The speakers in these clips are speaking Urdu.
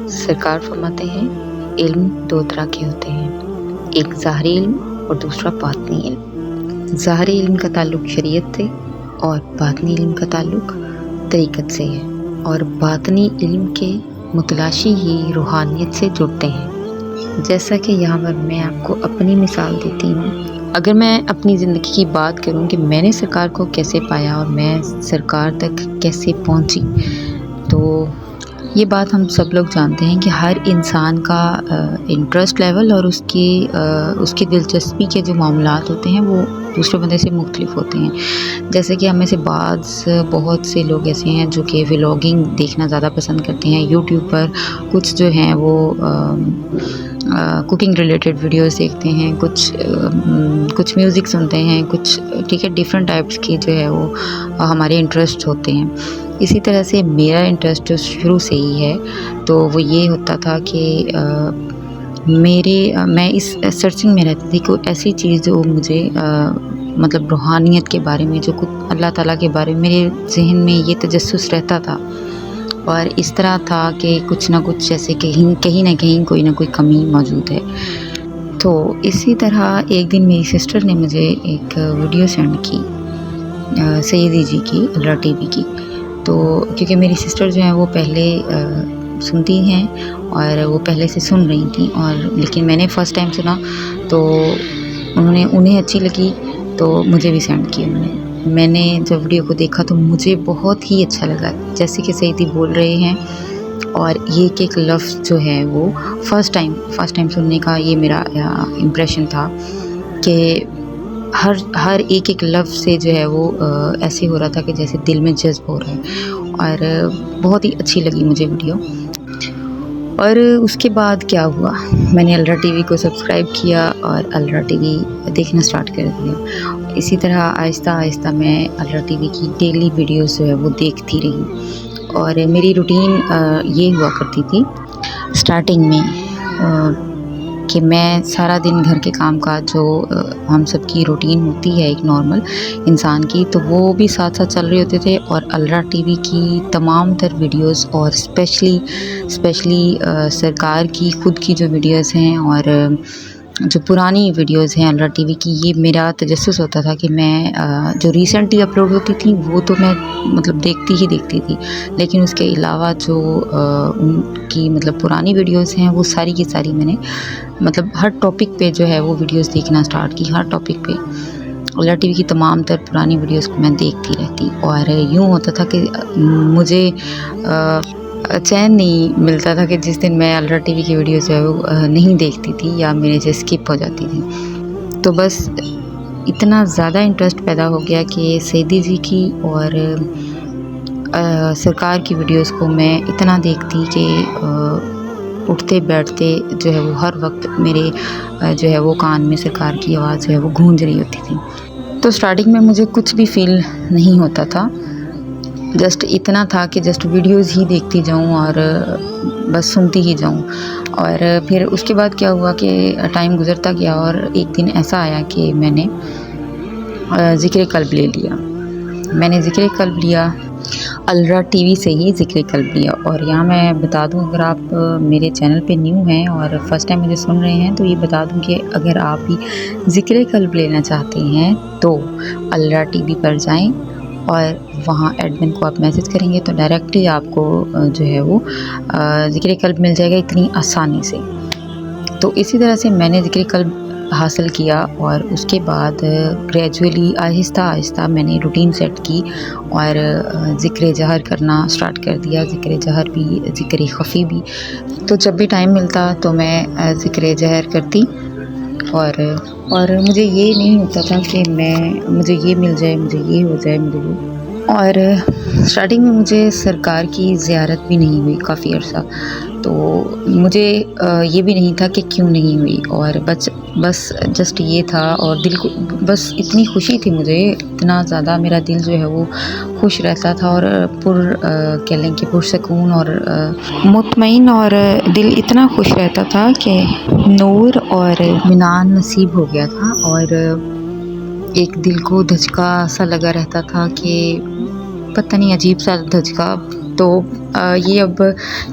سرکار فرماتے ہیں علم دو طرح کے ہوتے ہیں، ایک ظاہری علم اور دوسرا باطنی علم۔ ظاہری علم کا تعلق شریعت سے اور باطنی علم کا تعلق طریقت سے ہے، اور باطنی علم کے متلاشی ہی روحانیت سے جڑتے ہیں۔ جیسا کہ یہاں پر میں آپ کو اپنی مثال دیتی ہوں، اگر میں اپنی زندگی کی بات کروں کہ میں نے سرکار کو کیسے پایا اور میں سرکار تک کیسے پہنچی، تو یہ بات ہم سب لوگ جانتے ہیں کہ ہر انسان کا انٹرسٹ لیول اور اس کی دلچسپی کے جو معاملات ہوتے ہیں وہ دوسرے بندے سے مختلف ہوتے ہیں۔ جیسے کہ ہم میں سے بہت سے لوگ ایسے ہیں جو کہ ولاگنگ دیکھنا زیادہ پسند کرتے ہیں، یوٹیوب پر کچھ جو ہیں وہ کوکنگ ریلیٹڈ ویڈیوز دیکھتے ہیں، کچھ میوزک سنتے ہیں، کچھ ٹھیک ہے ڈیفرنٹ ٹائپس کی جو ہے وہ ہمارے انٹرسٹ ہوتے ہیں۔ اسی طرح سے میرا انٹرسٹ شروع سے ہی ہے، تو وہ یہ ہوتا تھا کہ میں اس سرچنگ میں رہتی تھی کوئی ایسی چیز جو مجھے مطلب روحانیت کے بارے میں، جو کچھ اللہ تعالیٰ کے بارے میں میرے ذہن میں یہ تجسس رہتا تھا، اور اس طرح تھا کہ کچھ نہ کچھ جیسے کہیں نہ کہیں کوئی نہ کوئی کمی موجود ہے۔ تو اسی طرح ایک دن میری سسٹر نے مجھے ایک ویڈیو سینڈ کی سیدی جی کی، الرا ٹی وی کی۔ تو کیونکہ میری سسٹر جو ہیں وہ پہلے سنتی ہیں اور وہ پہلے سے سن رہی تھیں، اور لیکن میں نے فرسٹ ٹائم سنا تو انہیں اچھی لگی، تو مجھے بھی سینڈ کی انہوں نے۔ میں نے جب ویڈیو کو دیکھا تو مجھے بہت ہی اچھا لگا، جیسے کہ سیدی بول رہے ہیں، اور ایک لفظ جو ہے وہ فرسٹ ٹائم سننے کا یہ میرا امپریشن تھا کہ ہر ایک لفظ سے جو ہے وہ ایسے ہو رہا تھا کہ جیسے دل میں جذب ہو رہا ہے، اور بہت ہی اچھی لگی مجھے ویڈیو۔ اور اس کے بعد کیا ہوا، میں نے الرا ٹی وی کو سبسکرائب کیا اور الرا ٹی وی دیکھنا سٹارٹ کر دیا۔ اسی طرح آہستہ آہستہ میں الرا ٹی وی کی ڈیلی ویڈیوز جو ہے وہ دیکھتی رہی، اور میری روٹین یہ ہوا کرتی تھی سٹارٹنگ میں کہ میں سارا دن گھر کے کام کاج جو ہم سب کی روٹین ہوتی ہے ایک نارمل انسان کی، تو وہ بھی ساتھ ساتھ چل رہے ہوتے تھے، اور الرا ٹی وی کی تمام تر ویڈیوز، اور اسپیشلی سرکار کی خود کی جو ویڈیوز ہیں اور جو پرانی ویڈیوز ہیں الرا ٹی وی کی، یہ میرا تجسس ہوتا تھا کہ میں جو ریسنٹلی اپلوڈ ہوتی تھیں وہ تو میں مطلب دیکھتی تھی، لیکن اس کے علاوہ جو ان کی مطلب پرانی ویڈیوز ہیں وہ ساری کی ساری میں نے مطلب ہر ٹاپک پہ جو ہے وہ ویڈیوز دیکھنا سٹارٹ کی۔ ہر ٹاپک پہ الرا ٹی وی کی تمام تر پرانی ویڈیوز کو میں دیکھتی رہتی، اور یوں ہوتا تھا کہ مجھے چین نہیں ملتا تھا کہ جس دن میں الرا ٹی وی کی ویڈیوز جو ہے وہ نہیں دیکھتی تھی یا میرے سے اسکپ ہو جاتی تھی۔ تو بس اتنا زیادہ انٹرسٹ پیدا ہو گیا کہ سیدی جی کی اور سرکار کی ویڈیوز کو میں اتنا دیکھتی کہ اٹھتے بیٹھتے جو ہے وہ ہر وقت میرے جو ہے وہ کان میں سرکار کی آواز جو ہے وہ گونج رہی ہوتی تھی۔ تو سٹارٹنگ میں مجھے کچھ بھی فیل نہیں ہوتا تھا، جسٹ اتنا تھا کہ جسٹ ویڈیوز ہی دیکھتی جاؤں اور بس سنتی ہی جاؤں۔ اور پھر اس کے بعد کیا ہوا کہ ٹائم گزرتا گیا، اور ایک دن ایسا آیا کہ میں نے ذکر قلب لے لیا۔ میں نے ذکر قلب لیا الرا ٹی وی سے ہی ذکر قلب لیا۔ اور یہاں میں بتا دوں، اگر آپ میرے چینل پہ نیو ہیں اور فرسٹ ٹائم مجھے سن رہے ہیں، تو یہ بتا دوں کہ اگر آپ بھی ذکر قلب لینا چاہتے ہیں تو الرا ٹی وی پر جائیں، اور وہاں ایڈمن کو آپ میسج کریں گے تو ڈائریکٹلی آپ کو جو ہے وہ ذکر قلب مل جائے گا اتنی آسانی سے۔ تو اسی طرح سے میں نے ذکر قلب حاصل کیا، اور اس کے بعد گریجولی آہستہ آہستہ میں نے روٹین سیٹ کی اور ذکر جہر کرنا سٹارٹ کر دیا، ذکر جہر بھی ذکر خفی بھی۔ تو جب بھی ٹائم ملتا تو میں ذکر جہر کرتی، اور مجھے یہ نہیں ہوتا تھا کہ مجھے یہ مل جائے، مجھے یہ ہو جائے، مجھے وہ۔ اور سٹارٹنگ میں مجھے سرکار کی زیارت بھی نہیں ہوئی کافی عرصہ، تو مجھے یہ بھی نہیں تھا کہ کیوں نہیں ہوئی، اور بس جسٹ یہ تھا، اور دل کو بس اتنی خوشی تھی مجھے، اتنا زیادہ میرا دل جو ہے وہ خوش رہتا تھا، اور کہہ لیں کہ پرسکون اور مطمئن، اور دل اتنا خوش رہتا تھا کہ نور اور اطمینان نصیب ہو گیا تھا، اور ایک دل کو دھچکا سا لگا رہتا تھا کہ پتہ نہیں عجیب سا دھچکا تو یہ اب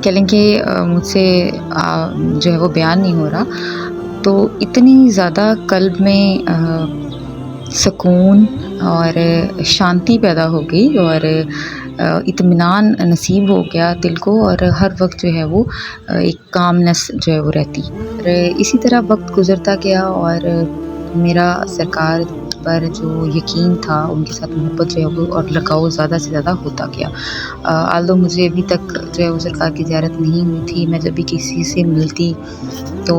کہہ لیں کہ مجھ سے جو ہے وہ بیان نہیں ہو رہا. تو اتنی زیادہ قلب میں سکون اور شانتی پیدا ہو گئی اور اطمینان نصیب ہو گیا دل کو، اور ہر وقت جو ہے وہ ایک کامنس جو ہے وہ رہتی. اور اسی طرح وقت گزرتا گیا اور میرا سرکار پر جو یقین تھا، ان کے ساتھ محبت جو ہے وہ اور لگاؤ زیادہ سے زیادہ ہوتا گیا. آلدو مجھے ابھی تک جو ہے وہ سرکار کی زیارت نہیں ہوئی تھی. میں جب بھی کسی سے ملتی تو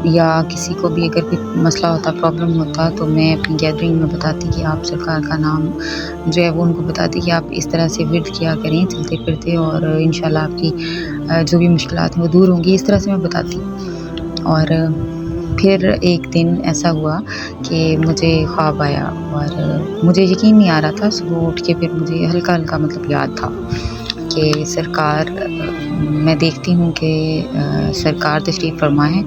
یا کسی کو بھی اگر کوئی مسئلہ ہوتا، پرابلم ہوتا، تو میں اپنی گیدرنگ میں بتاتی کہ آپ سرکار کا نام جو ہے وہ ان کو بتاتی کہ آپ اس طرح سے ورد کیا کریں چلتے پھرتے، اور انشاءاللہ آپ کی جو بھی مشکلات ہیں وہ دور ہوں گی. اس طرح سے میں بتاتی. اور پھر ایک دن ایسا ہوا کہ مجھے خواب آیا اور مجھے یقین نہیں آ رہا تھا. صبح اٹھ کے پھر مجھے ہلکا ہلکا مطلب یاد تھا کہ سرکار، میں دیکھتی ہوں کہ سرکار تشریف فرما ہے،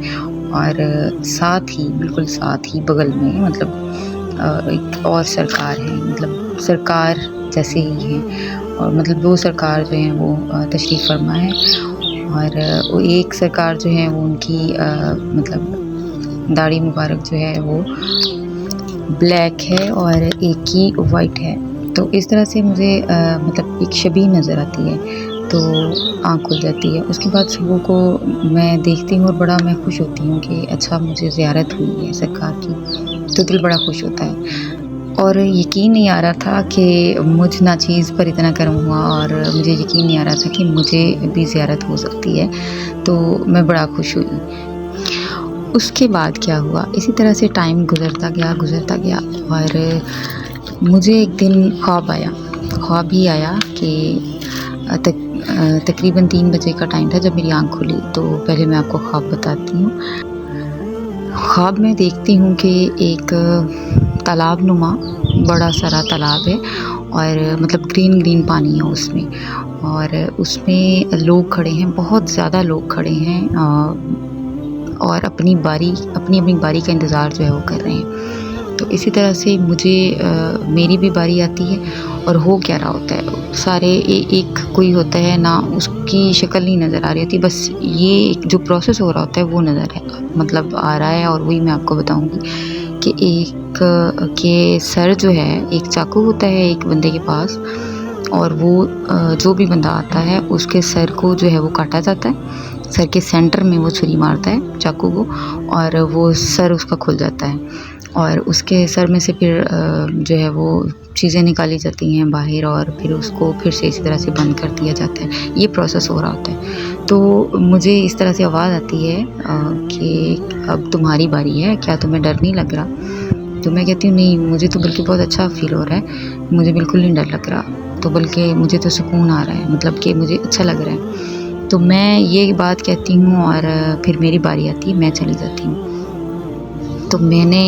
اور ساتھ ہی بالکل ساتھ ہی بغل میں مطلب ایک اور سرکار ہے، مطلب سرکار جیسے ہی ہیں، اور مطلب دو سرکار جو ہیں وہ تشریف فرما ہے. اور وہ ایک سرکار جو ہیں وہ ان کی مطلب داڑھی مبارک جو ہے وہ بلیک ہے اور ایک کی وائٹ ہے. تو اس طرح سے مجھے مطلب ایک شبیہ نظر آتی ہے، تو آنکھ کھل جاتی ہے. اس کے بعد صبح کو میں دیکھتی ہوں اور بڑا میں خوش ہوتی ہوں کہ اچھا مجھے زیارت ہوئی ہے سرکار کی، تو دل بڑا خوش ہوتا ہے. اور یقین نہیں آ رہا تھا کہ مجھ ناچیز پر اتنا کرم ہوا، اور مجھے یقین نہیں آ رہا تھا کہ مجھے بھی زیارت ہو سکتی ہے. تو میں بڑا خوش ہوئی. اس کے بعد کیا ہوا، اسی طرح سے ٹائم گزرتا گیا اور مجھے ایک دن خواب ہی آیا کہ تقریباً 3 بجے کا ٹائم تھا جب میری آنکھ کھلی. تو پہلے میں آپ کو خواب بتاتی ہوں. خواب میں دیکھتی ہوں کہ ایک تالاب نما بڑا سارا تالاب ہے، اور مطلب گرین پانی ہے اس میں، اور اس میں لوگ کھڑے ہیں، بہت زیادہ لوگ کھڑے ہیں، اور اپنی باری کا انتظار جو ہے وہ کر رہے ہیں. تو اسی طرح سے مجھے میری بھی باری آتی ہے، اور ہو کیا رہا ہوتا ہے، سارے ایک کوئی ہوتا ہے نا، اس کی شکل نہیں نظر آ رہی ہوتی، بس یہ جو پروسیس ہو رہا ہوتا ہے وہ نظر ہے مطلب آ رہا ہے. اور وہی میں آپ کو بتاؤں گی کہ ایک کے سر جو ہے، ایک چاقو ہوتا ہے ایک بندے کے پاس، اور وہ جو بھی بندہ آتا ہے اس کے سر کو جو ہے وہ کاٹا جاتا ہے. سر کے سینٹر میں وہ چھری مارتا ہے چاقو کو، اور وہ سر اس کا کھل جاتا ہے، اور اس کے سر میں سے پھر جو ہے وہ چیزیں نکالی جاتی ہیں باہر، اور پھر اس کو پھر سے اسی طرح سے بند کر دیا جاتا ہے. یہ پروسیس ہو رہا ہوتا ہے. تو مجھے اس طرح سے آواز آتی ہے کہ اب تمہاری باری ہے، کیا تمہیں ڈر نہیں لگ رہا؟ تو میں کہتی ہوں نہیں، مجھے تو بلکہ بہت اچھا فیل ہو رہا ہے، مجھے بالکل نہیں ڈر لگ رہا، تو بلکہ مجھے تو سکون آ رہا ہے، مطلب کہ مجھے اچھا لگ رہا ہے. تو میں یہ بات کہتی ہوں، اور پھر میری باری آتی ہے، میں چلی جاتی ہوں. تو میں نے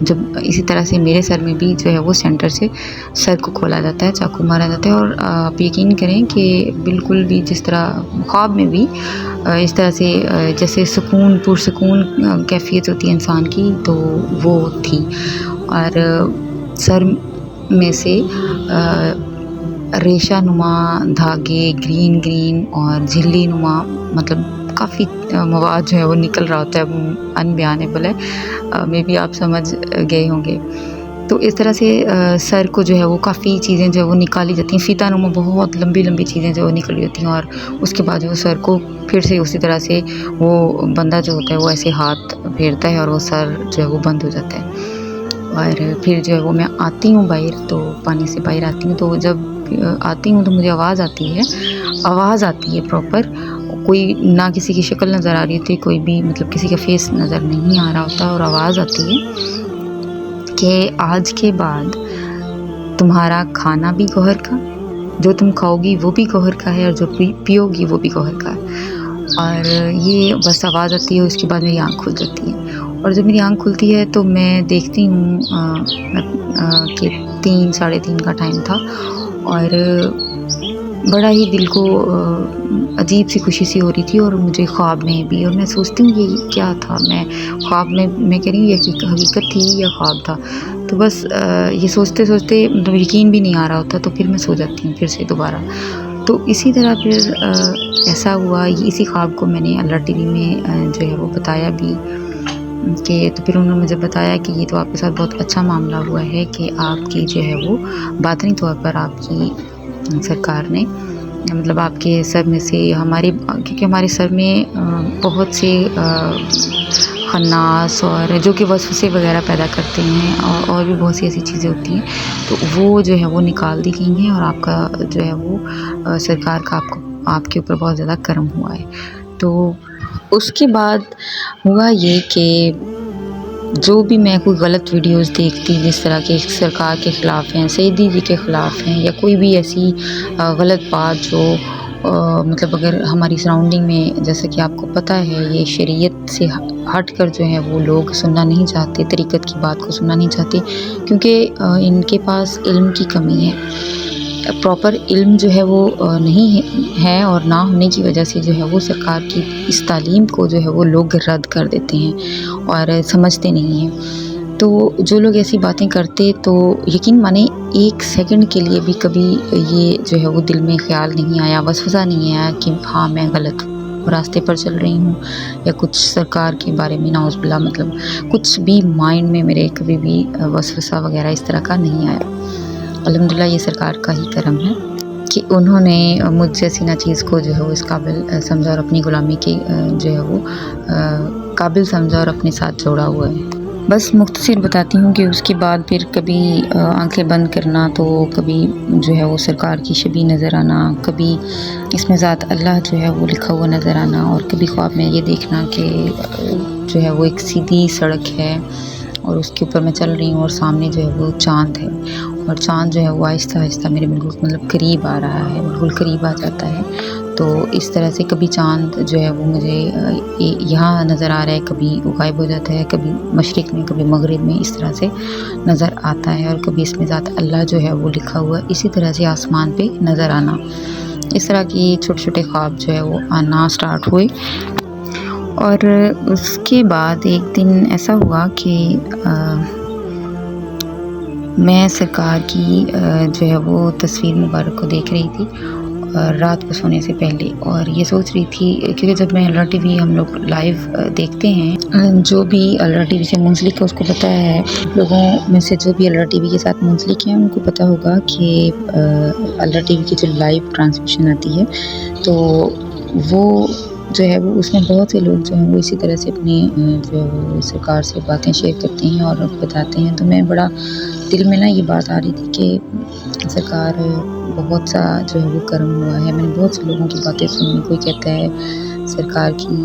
جب اسی طرح سے میرے سر میں بھی جو ہے وہ سینٹر سے سر کو کھولا جاتا ہے، چاقو مارا جاتا ہے، اور آپ یقین کریں کہ بالکل بھی جس طرح خواب میں بھی اس طرح سے جیسے پرسکون کیفیت ہوتی ہے انسان کی، تو وہ تھی. اور سر میں سے ریشہ نما دھاگے گرین اور جھلی نما مطلب کافی مواد جو ہے وہ نکل رہا ہوتا ہے، انبیانیبل ہے، مے بی آپ سمجھ گئے ہوں گے. تو اس طرح سے سر کو جو ہے وہ کافی چیزیں جو ہے وہ نکالی جاتی ہیں، فیتا نما بہت لمبی چیزیں جو نکلی ہوتی ہیں، اور اس کے بعد جو سر کو پھر سے اسی طرح سے وہ بندہ جو ہوتا ہے وہ ایسے ہاتھ پھیرتا ہے، اور وہ سر جو ہے وہ بند ہو جاتا ہے. اور پھر جو ہے وہ میں آتی ہوں باہر، تو پانی سے باہر آتی ہوں، تو جب آتی ہوں تو مجھے آواز آتی ہے پراپر، کوئی نہ کسی کی شکل نظر آ رہی ہوتی، کوئی بھی مطلب کسی کا فیس نظر نہیں آ رہا ہوتا، اور آواز آتی ہے کہ آج کے بعد تمہارا کھانا بھی گوہر کا، جو تم کھاؤ گی وہ بھی گوہر کا ہے، اور جو پیو گی وہ بھی گوہر کا ہے. اور یہ بس آواز آتی ہے، اس کے بعد میری آنکھ کھل جاتی ہے. اور جب میری آنکھ کھلتی ہے تو میں دیکھتی ہوں کہ 3-3:30 کا ٹائم تھا، اور بڑا ہی دل کو عجیب سی خوشی سی ہو رہی تھی، اور مجھے خواب میں بھی، اور میں سوچتی ہوں یہ کیا تھا، میں خواب میں کہہ رہی ہوں یہ حقیقت تھی یا خواب تھا. تو بس یہ سوچتے مطلب یقین بھی نہیں آ رہا ہوتا، تو پھر میں سو جاتی ہوں پھر سے دوبارہ. تو اسی طرح پھر ایسا ہوا، اسی خواب کو میں نے اللہ ٹی وی میں جو ہے وہ بتایا بھی کہ تو پھر انہوں نے مجھے بتایا کہ یہ تو آپ کے ساتھ بہت اچھا معاملہ ہوا ہے کہ آپ کی جو ہے وہ باطنی طور پر آپ کی سرکار نے مطلب آپ کے سر میں سے کیونکہ ہمارے سر میں بہت سے خناس اور جو کہ وسوسے وغیرہ پیدا کرتے ہیں اور بھی بہت سی ایسی چیزیں ہوتی ہیں، تو وہ جو ہے وہ نکال دی گئی ہیں اور آپ کا جو ہے وہ سرکار کا آپ کے اوپر بہت زیادہ کرم ہوا ہے۔ تو اس کے بعد ہوا یہ کہ جو بھی میں کوئی غلط ویڈیوز دیکھتی جس طرح کے سرکار کے خلاف ہیں، سیدی جی کے خلاف ہیں، یا کوئی بھی ایسی غلط بات جو مطلب اگر ہماری سراؤنڈنگ میں، جیسا کہ آپ کو پتہ ہے، یہ شریعت سے ہٹ کر جو ہے وہ لوگ سننا نہیں چاہتے، طریقت کی بات کو سننا نہیں چاہتے، کیونکہ ان کے پاس علم کی کمی ہے، پراپر علم جو ہے وہ نہیں ہے، اور نہ ہونے کی وجہ سے جو ہے وہ سرکار کی اس تعلیم کو جو ہے وہ لوگ رد کر دیتے ہیں اور سمجھتے نہیں ہیں۔ تو جو لوگ ایسی باتیں کرتے تو یقین مانیں ایک سیکنڈ کے لیے بھی کبھی یہ جو ہے وہ دل میں خیال نہیں آیا، وسوسہ نہیں آیا کہ ہاں میں غلط راستے پر چل رہی ہوں، یا کچھ سرکار کے بارے میں نعوذ باللہ مطلب کچھ بھی مائنڈ میں میرے کبھی بھی وسوسہ وغیرہ اس طرح کا نہیں آیا۔ الحمدللہ یہ سرکار کا ہی کرم ہے کہ انہوں نے مجھ جیسی نا چیز کو جو ہے وہ اس قابل سمجھا اور اپنی غلامی کے جو ہے وہ قابل سمجھا اور اپنے ساتھ جوڑا ہوا ہے۔ بس مختصر بتاتی ہوں کہ اس کے بعد پھر کبھی آنکھیں بند کرنا تو کبھی جو ہے وہ سرکار کی شبیہ نظر آنا، کبھی اس میں ذات اللہ جو ہے وہ لکھا ہوا نظر آنا، اور کبھی خواب میں یہ دیکھنا کہ جو ہے وہ ایک سیدھی سڑک ہے اور اس کے اوپر میں چل رہی ہوں اور سامنے جو ہے وہ چاند ہے، اور چاند جو ہے وہ آہستہ آہستہ میرے بالکل مطلب قریب آ رہا ہے، بالکل قریب آ جاتا ہے۔ تو اس طرح سے کبھی چاند جو ہے وہ مجھے یہاں نظر آ رہا ہے، کبھی وہ غائب ہو جاتا ہے، کبھی مشرق میں کبھی مغرب میں اس طرح سے نظر آتا ہے، اور کبھی اس میں ذات اللہ جو ہے وہ لکھا ہوا اسی طرح سے آسمان پہ نظر آنا۔ اس طرح کی چھوٹے چھوٹے خواب جو ہے وہ آنا سٹارٹ ہوئے، اور اس کے بعد ایک دن ایسا ہوا کہ میں سرکار کی جو ہے وہ تصویر مبارک کو دیکھ رہی تھی رات کو سونے سے پہلے، اور یہ سوچ رہی تھی کیونکہ جب میں اللہ ٹی وی ہم لوگ لائیو دیکھتے ہیں، جو بھی اللہ ٹی وی سے منسلک ہے اس کو پتہ ہے، لوگوں میں سے جو بھی اللہ ٹی وی کے ساتھ منسلک ہیں ان کو پتہ ہوگا کہ اللہ ٹی وی کی جو لائیو ٹرانسمیشن آتی ہے تو وہ جو ہے وہ اس میں بہت سے لوگ جو ہیں وہ اسی طرح سے اپنی جو ہے وہ سرکار سے باتیں شیئر کرتے ہیں اور بتاتے ہیں۔ تو میں بڑا دل میں نا یہ بات آ رہی تھی کہ سرکار بہت سا جو ہے وہ کرم ہوا ہے، میں نے بہت سے لوگوں کی باتیں سنی، کوئی کہتا ہے سرکار کی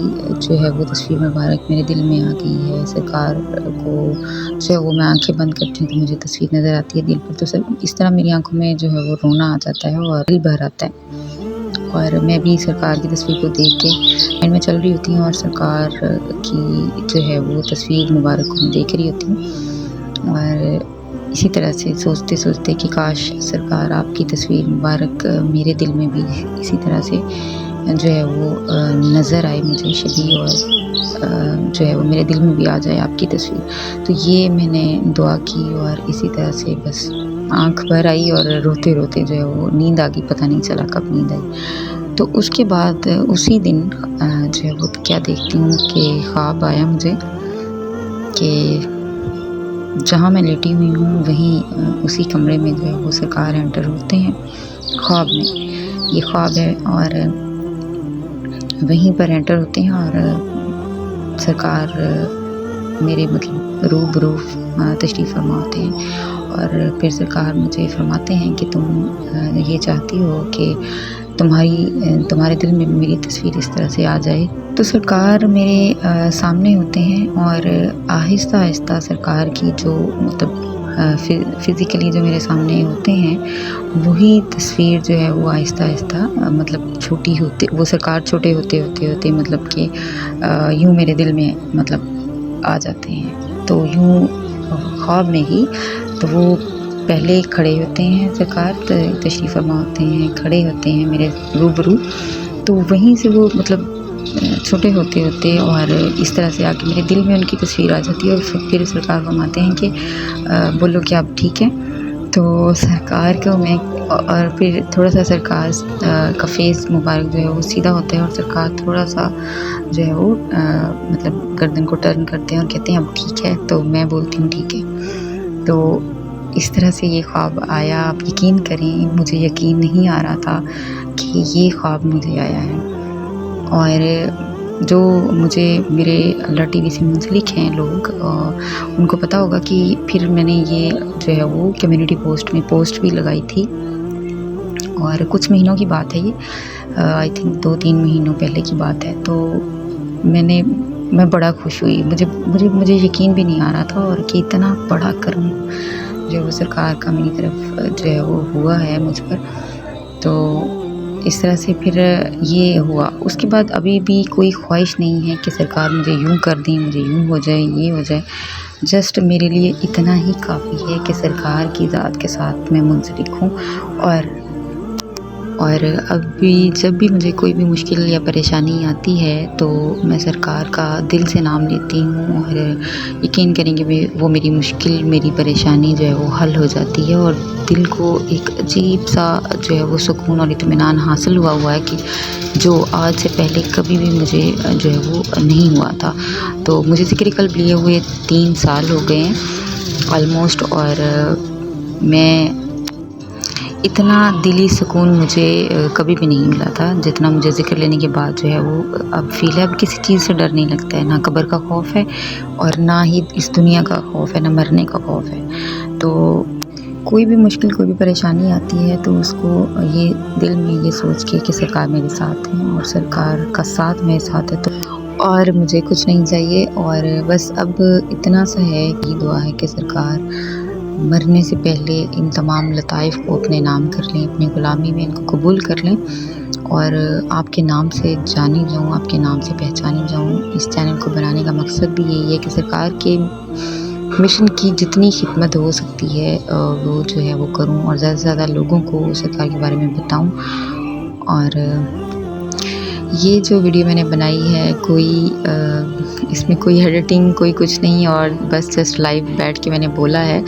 جو ہے وہ تصویر مبارک میرے دل میں آ گئی ہے، سرکار کو جو ہے وہ میں آنکھیں بند کرتی ہوں تو مجھے تصویر نظر آتی ہے دل پر، تو اس طرح میری آنکھوں میں جو ہے وہ رونا آ جاتا ہے اور دل بھر آتا ہے، اور میں بھی سرکار کی تصویر کو دیکھ کے میں چل رہی ہوتی ہوں اور سرکار کی جو ہے وہ تصویر مبارک کو میں دیکھ رہی ہوتی ہوں، اور اسی طرح سے سوچتے سوچتے کہ کاش سرکار آپ کی تصویر مبارک میرے دل میں بھی اسی طرح سے جو ہے وہ نظر آئے مجھے شبیہ، اور جو ہے وہ میرے دل میں بھی آ جائے آپ کی تصویر۔ تو یہ میں نے دعا کی اور اسی طرح سے بس آنکھ بھر آئی اور روتے روتے جو ہے وہ نیند آ گئی، پتہ نہیں چلا کب نیند آئی۔ تو اس کے بعد اسی دن جو ہے وہ کیا دیکھتی ہوں کہ خواب آیا مجھے کہ جہاں میں لیٹی ہوئی ہوں وہیں اسی کمرے میں جو ہے وہ سرکار انٹر ہوتے ہیں خواب میں، یہ خواب ہے، اور وہیں پر انٹر ہوتے ہیں اور سرکار میرے مطلب روبرو تشریف فرما ہوتے ہیں، اور پھر سرکار مجھے فرماتے ہیں کہ تم یہ چاہتی ہو کہ تمہارے دل میں میری تصویر اس طرح سے آ جائے۔ تو سرکار میرے سامنے ہوتے ہیں اور آہستہ آہستہ سرکار کی جو مطلب فزیکلی جو میرے سامنے ہوتے ہیں وہی تصویر جو ہے وہ آہستہ آہستہ مطلب چھوٹی ہوتی، وہ سرکار چھوٹے ہوتے مطلب کہ یوں میرے دل میں مطلب آ جاتے ہیں، تو یوں خواب میں ہی تو وہ پہلے کھڑے ہوتے ہیں، سرکار تشریف فرما ہوتے ہیں، کھڑے ہوتے ہیں میرے روبرو، تو وہیں سے وہ مطلب چھوٹے ہوتے اور اس طرح سے آ کے میرے دل میں ان کی تصویر آ جاتی ہے، اور پھر سرکار فرماتے ہیں کہ بولو کہ آپ ٹھیک ہیں، تو سرکار کو میں اور پھر تھوڑا سا سرکار کا فیس مبارک جو ہے وہ سیدھا ہوتا ہے اور سرکار تھوڑا سا جو ہے وہ مطلب گردن کو ٹرن کرتے ہیں اور کہتے ہیں اب ٹھیک ہے، تو میں بولتی ہوں ٹھیک ہے۔ تو اس طرح سے یہ خواب آیا۔ آپ یقین کریں مجھے یقین نہیں آ رہا تھا کہ یہ خواب مجھے آیا ہے، اور جو مجھے میرے اللہ ٹی وی سے منسلک ہیں لوگ ان کو پتہ ہوگا کہ پھر میں نے یہ جو ہے وہ کمیونٹی پوسٹ میں پوسٹ بھی لگائی تھی، اور کچھ مہینوں کی بات ہے یہ، آئی تھنک 2-3 مہینوں پہلے کی بات ہے۔ تو میں بڑا خوش ہوئی، مجھے یقین بھی نہیں آ رہا تھا، اور کہ اتنا بڑا کرم جو وہ سرکار کا میری طرف جو ہے وہ ہوا ہے مجھ پر۔ تو اس طرح سے پھر یہ ہوا۔ اس کے بعد ابھی بھی کوئی خواہش نہیں ہے کہ سرکار مجھے یوں کر دیں، مجھے یوں ہو جائے، یہ ہو جائے۔ جسٹ میرے لیے اتنا ہی کافی ہے کہ سرکار کی ذات کے ساتھ میں منسلک ہوں، اور اب بھی جب بھی مجھے کوئی بھی مشکل یا پریشانی آتی ہے تو میں سرکار کا دل سے نام لیتی ہوں، اور یقین کریں کہ وہ میری مشکل، میری پریشانی جو ہے وہ حل ہو جاتی ہے، اور دل کو ایک عجیب سا جو ہے وہ سکون اور اطمینان حاصل ہوا ہے کہ جو آج سے پہلے کبھی بھی مجھے جو ہے وہ نہیں ہوا تھا۔ تو مجھے ذکر قلب لیے ہوئے 3 سال ہو گئے ہیں آلموسٹ، اور میں اتنا دلی سکون مجھے کبھی بھی نہیں ملا تھا جتنا مجھے ذکر لینے کے بعد جو ہے وہ اب فیل ہے۔ اب کسی چیز سے ڈر نہیں لگتا ہے، نہ قبر کا خوف ہے اور نہ ہی اس دنیا کا خوف ہے، نہ مرنے کا خوف ہے۔ تو کوئی بھی مشکل، کوئی بھی پریشانی آتی ہے تو اس کو یہ دل میں یہ سوچ کے کہ سرکار میرے ساتھ ہیں، اور سرکار کا ساتھ میرے ساتھ ہے، تو اور مجھے کچھ نہیں چاہیے۔ اور بس اب اتنا سا ہے کہ دعا ہے کہ سرکار مرنے سے پہلے ان تمام لطائف کو اپنے نام کر لیں، اپنی غلامی میں ان کو قبول کر لیں، اور آپ کے نام سے جانی جاؤں، آپ کے نام سے پہچانی جاؤں۔ اس چینل کو بنانے کا مقصد بھی یہی ہے کہ سرکار کے مشن کی جتنی خدمت ہو سکتی ہے وہ جو ہے وہ کروں، اور زیادہ سے زیادہ لوگوں کو سرکار کے بارے میں بتاؤں۔ اور یہ جو ویڈیو میں نے بنائی ہے اس میں کوئی ایڈیٹنگ کوئی کچھ نہیں، اور بس جسٹ لائیو بیٹھ کے میں نے بولا ہے،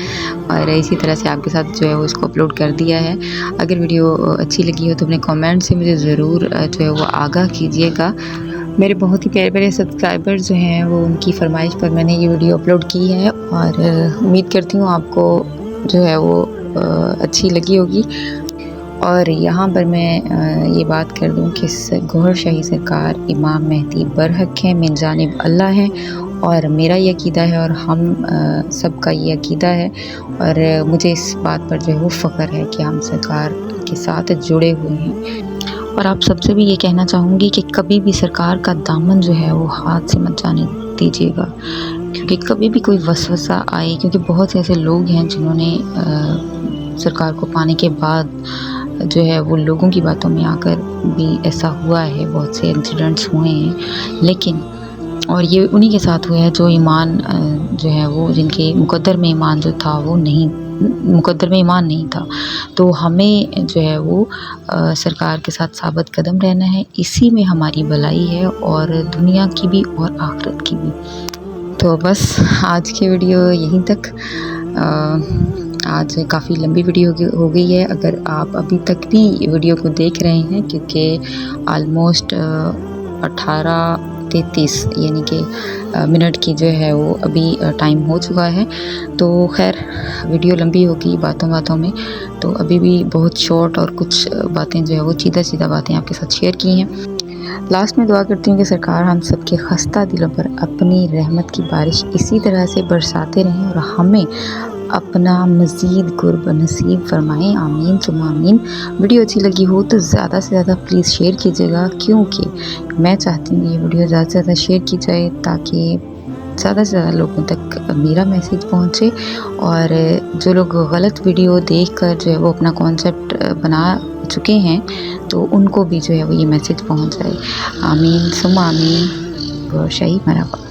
اور اسی طرح سے آپ کے ساتھ جو ہے وہ اس کو اپلوڈ کر دیا ہے۔ اگر ویڈیو اچھی لگی ہو تو اپنے کامنٹ سے مجھے ضرور جو ہے وہ آگاہ کیجیے گا۔ میرے بہت ہی پیارے پیارے سبسکرائبر جو ہیں وہ ان کی فرمائش پر میں نے یہ ویڈیو اپلوڈ کی ہے، اور امید کرتی ہوں آپ کو جو ہے وہ اچھی لگی ہوگی۔ اور یہاں پر میں یہ بات کر دوں کہ گوہر شاہی سرکار امام مہدی برحق ہیں، من جانب اللہ ہیں، اور میرا یہ عقیدہ ہے اور ہم سب کا یہ عقیدہ ہے، اور مجھے اس بات پر جو ہے وہ فخر ہے کہ ہم سرکار کے ساتھ جڑے ہوئے ہیں۔ اور آپ سب سے بھی یہ کہنا چاہوں گی کہ کبھی بھی سرکار کا دامن جو ہے وہ ہاتھ سے مت جانے دیجیے گا، کیونکہ کبھی بھی کوئی وسوسہ آئے، کیونکہ بہت سے ایسے لوگ ہیں جنہوں نے سرکار کو پانے کے بعد جو ہے وہ لوگوں کی باتوں میں آ کر بھی ایسا ہوا ہے، بہت سے انسیڈنٹس ہوئے ہیں، لیکن اور یہ انہی کے ساتھ ہوا ہے جو ایمان جو ہے وہ جن کے مقدر میں ایمان جو تھا وہ مقدر میں ایمان نہیں تھا۔ تو ہمیں جو ہے وہ سرکار کے ساتھ ثابت قدم رہنا ہے، اسی میں ہماری بھلائی ہے، اور دنیا کی بھی اور آخرت کی بھی۔ تو بس آج کی ویڈیو یہیں تک۔ آج کافی لمبی ویڈیو ہو گئی ہے۔ اگر آپ ابھی تک بھی ویڈیو کو دیکھ رہے ہیں، کیونکہ آلموسٹ 18:33 یعنی کہ منٹ کی جو ہے وہ ابھی ٹائم ہو چکا ہے، تو خیر ویڈیو لمبی ہوگی باتوں باتوں میں، تو ابھی بھی بہت شارٹ اور کچھ باتیں جو ہے وہ سیدھا باتیں آپ کے ساتھ شیئر کی ہیں۔ لاسٹ میں دعا کرتی ہوں کہ سرکار ہم سب کے خستہ دلوں پر اپنی رحمت کی بارش اسی طرح سے برساتے رہیں، اور ہمیں اپنا مزید قرب نصیب فرمائیں، آمین ثم آمین۔ ویڈیو اچھی لگی ہو تو زیادہ سے زیادہ پلیز شیئر کیجیے گا، کیونکہ میں چاہتی ہوں یہ ویڈیو زیادہ سے زیادہ شیئر کی جائے تاکہ زیادہ سے زیادہ لوگوں تک میرا میسیج پہنچے، اور جو لوگ غلط ویڈیو دیکھ کر جو ہے وہ اپنا کانسیپٹ بنا چکے ہیں تو ان کو بھی جو ہے وہ یہ میسیج پہنچ جائے۔ آمین ثم آمین۔ گوہر شاہی مرحبا۔